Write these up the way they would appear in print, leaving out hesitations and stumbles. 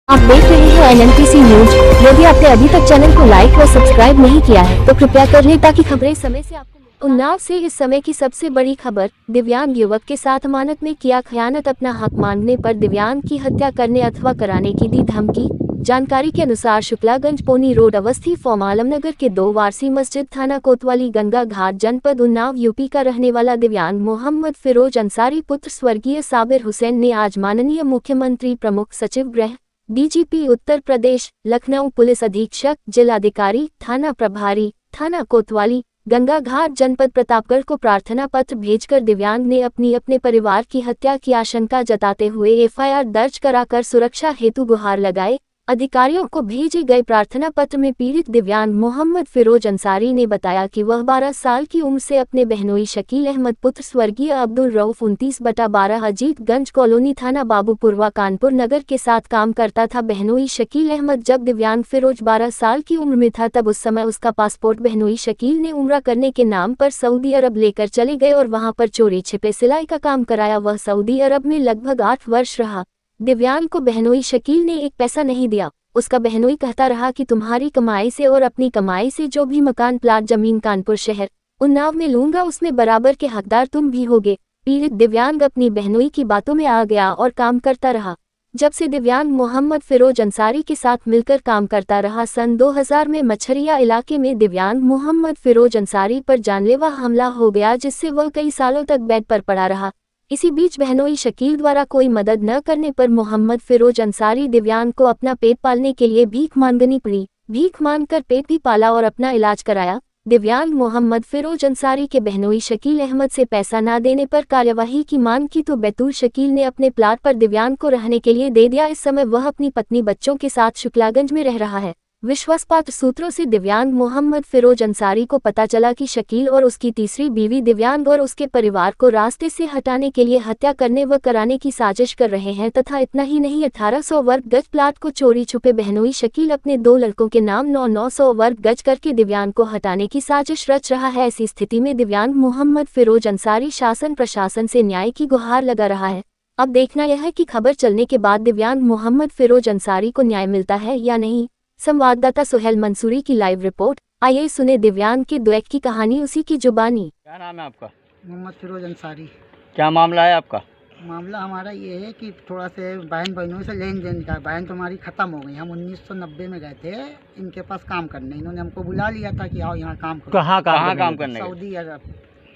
आप देख रहे हैं एनएनपीसी न्यूज। यदि आपने अभी तक चैनल को लाइक व सब्सक्राइब नहीं किया है तो कृपया कर लें ताकि खबरें समय से आपको मिले। उन्नाव से इस समय की सबसे बड़ी खबर, दिव्यांग युवक के साथ अमानत में किया खयानत, अपना हक मांगने पर दिव्यांग की हत्या करने अथवा कराने की दी धमकी। जानकारी के अनुसार शुक्लागंज पोनी रोड अवस्थी फॉर्म आलमनगर के 2 वारसी मस्जिद थाना कोतवाली गंगा घाट जनपद उन्नाव यूपी का रहने वाला दिव्यांग मोहम्मद फिरोज अंसारी पुत्र स्वर्गीय साबिर हुसैन ने आज माननीय मुख्यमंत्री, प्रमुख सचिव गृह, डीजीपी उत्तर प्रदेश, लखनऊ, पुलिस अधीक्षक, जिलाधिकारी, थाना प्रभारी, थाना कोतवाली गंगा घाट जनपद प्रतापगढ़ को प्रार्थना पत्र भेजकर दिव्यांग ने अपने परिवार की हत्या की आशंका जताते हुए एफआईआर दर्ज कराकर सुरक्षा हेतु गुहार लगाए। अधिकारियों को भेजे गए प्रार्थना पत्र में पीड़ित दिव्यांग मोहम्मद फिरोज अंसारी ने बताया कि वह 12 साल की उम्र से अपने बहनोई शकील अहमद पुत्र स्वर्गीय अब्दुल रऊफ 29/12 अजीतगंज कॉलोनी थाना बाबूपुरवा कानपुर नगर के साथ काम करता था। बहनोई शकील अहमद जब दिव्यांग फिरोज 12 साल की उम्र में था तब उस समय उसका पासपोर्ट बहनोई शकील ने उम्रा करने के नाम पर सऊदी अरब लेकर चले गए और वहां पर चोरी छिपे सिलाई का काम कराया। वह सऊदी अरब में लगभग 8 वर्ष रहा। दिव्यांग को बहनोई शकील ने एक पैसा नहीं दिया। उसका बहनोई कहता रहा कि तुम्हारी कमाई से और अपनी कमाई से जो भी मकान प्लाट जमीन कानपुर शहर उन्नाव में लूंगा उसमें बराबर के हकदार तुम भी होगे। पीड़ित दिव्यांग अपनी बहनोई की बातों में आ गया और काम करता रहा। जब से दिव्यांग मोहम्मद फिरोज अंसारी के साथ मिलकर काम करता रहा, सन 2000 में मछरिया इलाके में दिव्यांग मोहम्मद फिरोज अंसारी पर जानलेवा हमला हो गया, जिससे वह कई सालों तक बेड पर पड़ा रहा। इसी बीच बहनोई शकील द्वारा कोई मदद न करने पर मोहम्मद फिरोज अंसारी दिव्यांग को अपना पेट पालने के लिए भीख मांगनी पड़ी। भीख मांगकर पेट भी पाला और अपना इलाज कराया। दिव्यांग मोहम्मद फिरोज अंसारी के बहनोई शकील अहमद से पैसा न देने पर कार्यवाही की मांग की तो बैतूल शकील ने अपने प्लाट पर दिव्यांग को रहने के लिए दे दिया। इस समय वह अपनी पत्नी बच्चों के साथ शुक्लागंज में रह रहा है। विश्वासपात्र सूत्रों से दिव्यांग मोहम्मद फिरोज अंसारी को पता चला कि शकील और उसकी तीसरी बीवी दिव्यांग और उसके परिवार को रास्ते से हटाने के लिए हत्या करने व कराने की साजिश कर रहे हैं तथा इतना ही नहीं, 1800 वर्ग गज प्लाट को चोरी छुपे बहनोई शकील अपने 2 लड़कों के नाम 900 वर्ग गज करके दिव्यांग को हटाने की साजिश रच रहा है। ऐसी स्थिति में दिव्यांग मोहम्मद फिरोज अंसारी शासन प्रशासन से न्याय की गुहार लगा रहा है। अब देखना यह है कि खबर चलने के बाद दिव्यांग मोहम्मद फिरोज अंसारी को न्याय मिलता है या नहीं। संवाददाता सुहेल मंसूरी की लाइव रिपोर्ट। आइए सुने दिव्यांग के दुएक की कहानी उसी की जुबानी। क्या नाम है आपका? मोहम्मद फिरोज अंसारी। क्या मामला है आपका? मामला हमारा ये है कि थोड़ा से बहन बहनों से लेन देन का, बहन तो हमारी ख़त्म हो गई। हम 1990 में गए थे इनके पास काम करने। इन्होंने हमको बुला लिया था कि आओ यहाँ काम करो। कहाँ काम करने?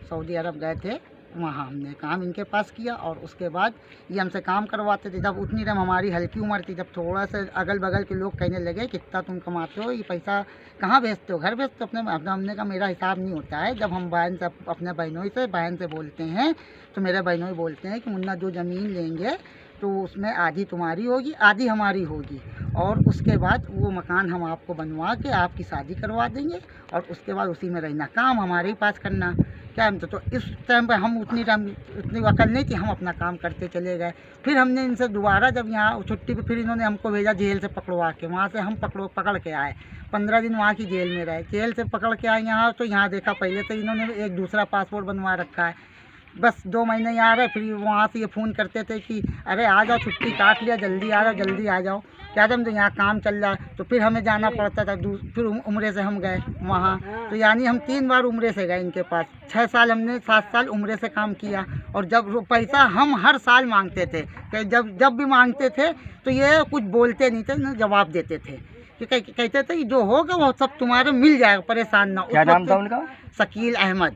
सऊदी अरब गए थे। वहाँ हमने काम इनके पास किया और उसके बाद ये हमसे काम करवाते थे। जब उतनी टाइम हमारी हल्की उम्र थी, जब थोड़ा सा अगल बगल के लोग कहने लगे कितना तुम कमाते हो, ये पैसा कहाँ भेजते हो, घर भेजते हो अपने? हमने कहा मेरा हिसाब नहीं होता है। जब हम बहन से अपने बहन से बोलते हैं तो मेरे बहनोई बोलते हैं कि मुन्ना जो ज़मीन लेंगे तो उसमें आधी तुम्हारी होगी आधी हमारी होगी, और उसके बाद वो मकान हम आपको बनवा के आपकी शादी करवा देंगे और उसके बाद उसी में रहना, काम हमारे ही पास करना। क्या हम तो इस टाइम पे हम उतनी अकल नहीं थी, हम अपना काम करते चले गए। फिर हमने इनसे दोबारा जब यहाँ छुट्टी पे फिर इन्होंने हमको भेजा जेल से पकड़वा के। वहाँ से हम पकड़ के आए, 15 दिन वहाँ की जेल में रहे। जेल से पकड़ के आए यहाँ, तो यहाँ देखा पहले तो इन्होंने एक दूसरा पासपोर्ट बनवा रखा है। बस 2 महीने यहाँ रहे, फिर वहाँ से ये फ़ोन करते थे कि अरे आ जाओ, छुट्टी काट लिया, जल्दी आ जाओ जल्दी आ जाओ। क्या जब तो यहाँ काम चल रहा है, तो फिर हमें जाना पड़ता था। फिर उम्रे से हम गए वहाँ, तो यानी हम 3 बार उम्रे से गए इनके पास। 6 साल हमने 7 साल उम्रे से काम किया। और जब पैसा हम हर साल मांगते थे, कि जब भी मांगते थे तो ये कुछ बोलते नहीं थे, ना जवाब देते थे कि कहते थे जो होगा वो सब तुम्हारे मिल जाएगा, परेशान ना। क्या नाम था उनका? शकील अहमद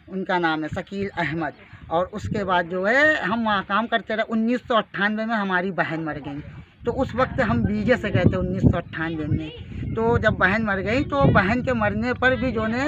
उनका नाम है, शकील अहमद। और उसके बाद जो है हम वहाँ काम करते रहे। 1998 में हमारी बहन मर गई, तो उस वक्त हम बीजे से गए थे 1998 में। तो जब बहन मर गई तो बहन के मरने पर भी जो ने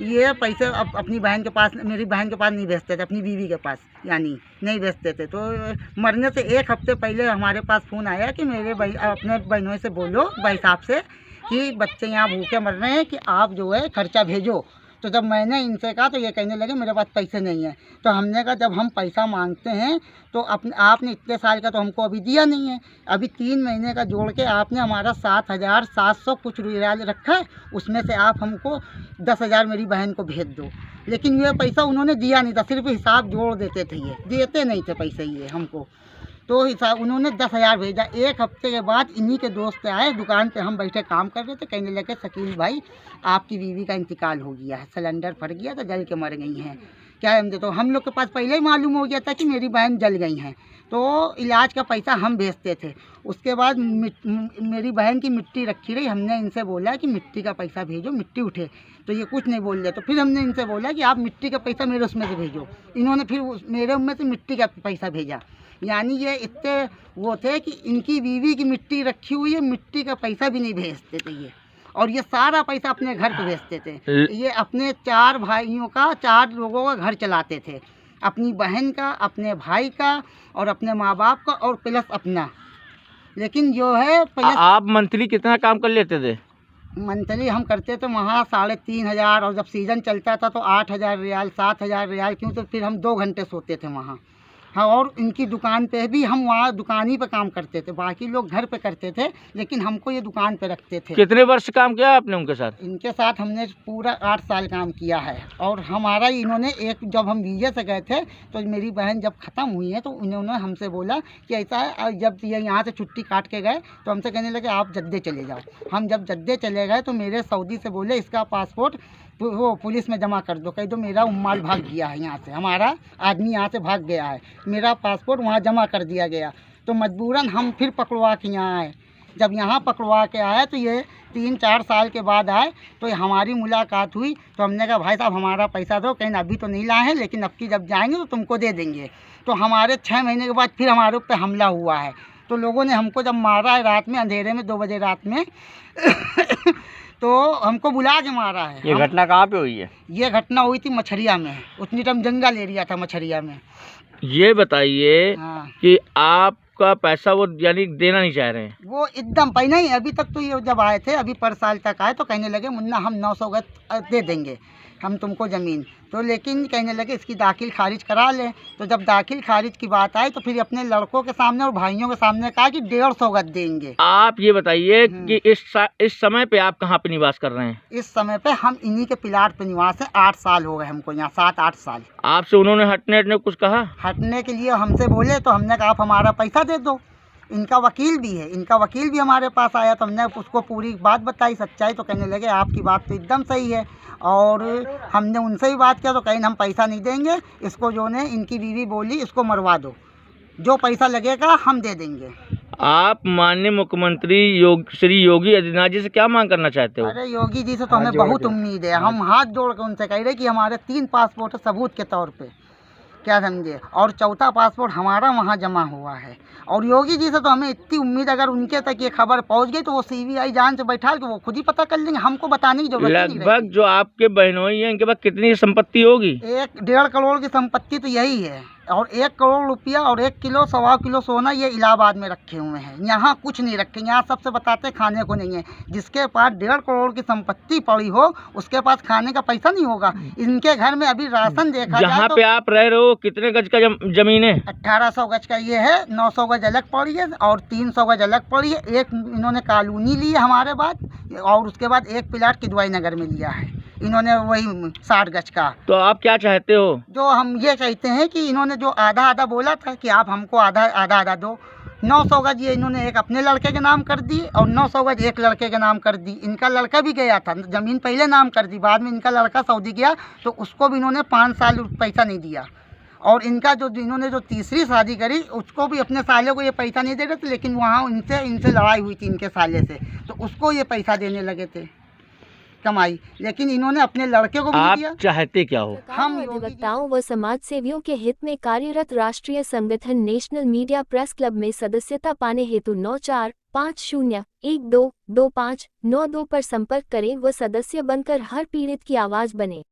ये पैसे अपनी बहन के पास, मेरी बहन के पास नहीं भेजते थे, अपनी बीवी के पास यानी नहीं भेजते थे। तो मरने से 1 हफ्ते पहले हमारे पास फ़ोन आया कि मेरे अपने बहनों से बोलो, भाई साहब से, कि बच्चे यहाँ भूखे मर रहे हैं कि आप जो है खर्चा भेजो। तो जब मैंने इनसे कहा तो ये कहने लगे मेरे पास पैसे नहीं है। तो हमने कहा जब हम पैसा मांगते हैं तो आपने इतने साल का तो हमको अभी दिया नहीं है, अभी 3 महीने का जोड़ के आपने हमारा 7,700 कुछ रियाल रखा है, उसमें से आप हमको 10,000 मेरी बहन को भेज दो। लेकिन ये पैसा उन्होंने दिया नहीं था, सिर्फ हिसाब जोड़ देते थे, ये देते नहीं थे पैसे ये हमको। तो हिसाब उन्होंने 10,000 भेजा। एक हफ्ते के बाद इन्हीं के दोस्त आए, दुकान पे हम बैठे काम कर रहे थे, कहने लगे शकील भाई आपकी बीवी का इंतकाल हो गया है, सिलेंडर फट गया तो जल के मर गई हैं। क्या हम तो हम लोग के पास पहले ही मालूम हो गया था कि मेरी बहन जल गई हैं, तो इलाज का पैसा हम भेजते थे। उसके बाद मेरी बहन की मिट्टी रखी रही, हमने इनसे बोला कि मिट्टी का पैसा भेजो, मिट्टी उठे, तो ये कुछ नहीं बोल रहे। तो फिर हमने इनसे बोला कि आप मिट्टी का पैसा मेरे उसमें से भेजो, इन्होंने फिर मेरे में से मिट्टी का पैसा भेजा। यानी ये इतने वो थे कि इनकी बीवी की मिट्टी रखी हुई है, मिट्टी का पैसा भी नहीं भेजते थे ये, और ये सारा पैसा अपने घर पे भेजते थे। ये अपने 4 भाइयों का, 4 लोगों का घर चलाते थे, अपनी बहन का, अपने भाई का और अपने माँ बाप का और प्लस अपना। लेकिन जो है प्लस आप मंथली कितना काम कर लेते थे? मंथली हम करते थे वहाँ 3,500, और जब सीज़न चलता था तो 8,000 रियाल, 7,000 रियाल, क्यों तो फिर हम 2 घंटे सोते थे वहाँ। हाँ, और इनकी दुकान पे भी हम वहाँ दुकान ही पे काम करते थे, बाकी लोग घर पे करते थे, लेकिन हमको ये दुकान पे रखते थे। कितने वर्ष काम किया आपने उनके साथ? इनके साथ हमने पूरा 8 साल काम किया है। और हमारा इन्होंने एक, जब हम वीज़े से गए थे तो मेरी बहन जब ख़त्म हुई है तो उन्होंने हमसे बोला कि ऐसा है, जब ये यहाँ से छुट्टी काट के गए तो हमसे कहने लगे आप जद्दे चले जाओ। हम जब जद्दे चले गए तो मेरे सऊदी से बोले इसका पासपोर्ट वो पुलिस में जमा कर दो, कह दो मेरा उम्माल भाग गया है यहाँ से, हमारा आदमी यहाँ से भाग गया है, मेरा पासपोर्ट वहाँ जमा कर दिया गया। तो मजबूरन हम फिर पकड़वा के यहाँ आए। जब यहाँ पकड़वा के आए तो ये 3-4 साल के बाद आए, तो हमारी मुलाकात हुई। तो हमने कहा भाई साहब हमारा पैसा दो, कहीं अभी तो नहीं लाए हैं, लेकिन अब की जब जाएंगे तो तुमको दे देंगे। तो हमारे 6 महीने के बाद फिर हमारे ऊपर हमला हुआ है। तो लोगों ने हमको जब मारा है रात में, अंधेरे में 2 बजे रात में तो हमको बुला के मारा है। ये घटना कहाँ पे हुई है? ये घटना हुई थी मछरिया में, उतनी टाइम जंगल एरिया था मछरिया में। ये बताइए हाँ। कि आपका पैसा वो यानी देना नहीं चाह रहे हैं? वो एकदम पहले ही, अभी तक तो ये जब आए थे, अभी पर साल तक आए तो कहने लगे मुन्ना हम 900 गज दे देंगे हम तुमको ज़मीन। तो लेकिन कहने लगे इसकी दाखिल खारिज करा लें। तो जब दाखिल खारिज की बात आई तो फिर अपने लड़कों के सामने और भाइयों के सामने कहा कि 150 गज देंगे। आप ये बताइए कि इस समय पे आप कहाँ पे निवास कर रहे हैं? इस समय पे हम इन्हीं के प्लाट पे निवास है। 8 साल हो गए हमको यहाँ, 7-8 साल। आपसे उन्होंने हटने कुछ कहा? हटने के लिए हमसे बोले तो हमने कहा आप हमारा पैसा दे दो। इनका वकील भी है, इनका वकील भी हमारे पास आया तो हमने उसको पूरी बात बताई, सच्चाई। तो कहने लगे आपकी बात तो एकदम सही है। और हमने उनसे भी बात किया तो कहीं हम पैसा नहीं देंगे, इसको जो ने इनकी बीवी बोली इसको मरवा दो, जो पैसा लगेगा हम दे देंगे। आप माननीय मुख्यमंत्री श्री योगी आदित्यनाथ जी से क्या मांग करना चाहते हो? अरे योगी जी से तो हमें बहुत उम्मीद है। हम हाथ जोड़ कर उनसे कह रहे कि हमारे 3 पासपोर्ट सबूत के तौर पे, क्या समझे, और चौथा पासपोर्ट हमारा वहाँ जमा हुआ है। और योगी जी से तो हमें इतनी उम्मीद, अगर उनके तक ये खबर पहुँच गई तो वो CBI जान से बैठा के वो खुद ही पता कर लेंगे, हमको बताने की जरूरत नहीं रहेगी। लगभग जो आपके बहनोई हैं इनके पास कितनी संपत्ति होगी? 1-1.5 करोड़ की संपत्ति तो यही है, और 1 करोड़ रुपया और 1 किलो 1.25 किलो सोना ये इलाहाबाद में रखे हुए हैं। यहाँ कुछ नहीं रखे, यहाँ सबसे बताते खाने को नहीं है। जिसके पास 1.5 करोड़ की संपत्ति पड़ी हो उसके पास खाने का पैसा नहीं होगा। इनके घर में अभी राशन देखा जाए जहाँ तो पे आप रह रहे हो कितने गज का जमीन है? 1800 गज का ये है, 900 गज अलग पड़ी है और 300 गज अलग पड़ी है। एक इन्होंने कॉलोनी ली है हमारे बाद, और उसके बाद एक प्लाट किदवाई नगर में लिया है इन्होंने, वही 60 गज का। तो आप क्या चाहते हो? जो हम ये कहते हैं कि इन्होंने जो आधा आधा बोला था कि आप हमको आधा आधा दो, 900 गज ये इन्होंने एक अपने लड़के के नाम कर दी और 900 गज एक लड़के के नाम कर दी। इनका लड़का भी गया था, ज़मीन पहले नाम कर दी, बाद में इनका लड़का सऊदी गया तो उसको भी इन्होंने 5 साल पैसा नहीं दिया। और इनका जो इन्होंने जो तीसरी शादी करी उसको भी अपने साले को ये पैसा नहीं दे रहे थे, लेकिन वहाँ इनसे लड़ाई हुई थी इनके साले से, तो उसको ये पैसा देने लगे थे कमाई, लेकिन इन्होंने अपने लड़के को भी दिया। आप चाहते क्या हो? हम अधिवक्ताओं व समाज सेवियों के हित में कार्यरत राष्ट्रीय संगठन नेशनल मीडिया प्रेस क्लब में सदस्यता पाने हेतु 9450122592 पर संपर्क करें व सदस्य बनकर हर पीड़ित की आवाज बने।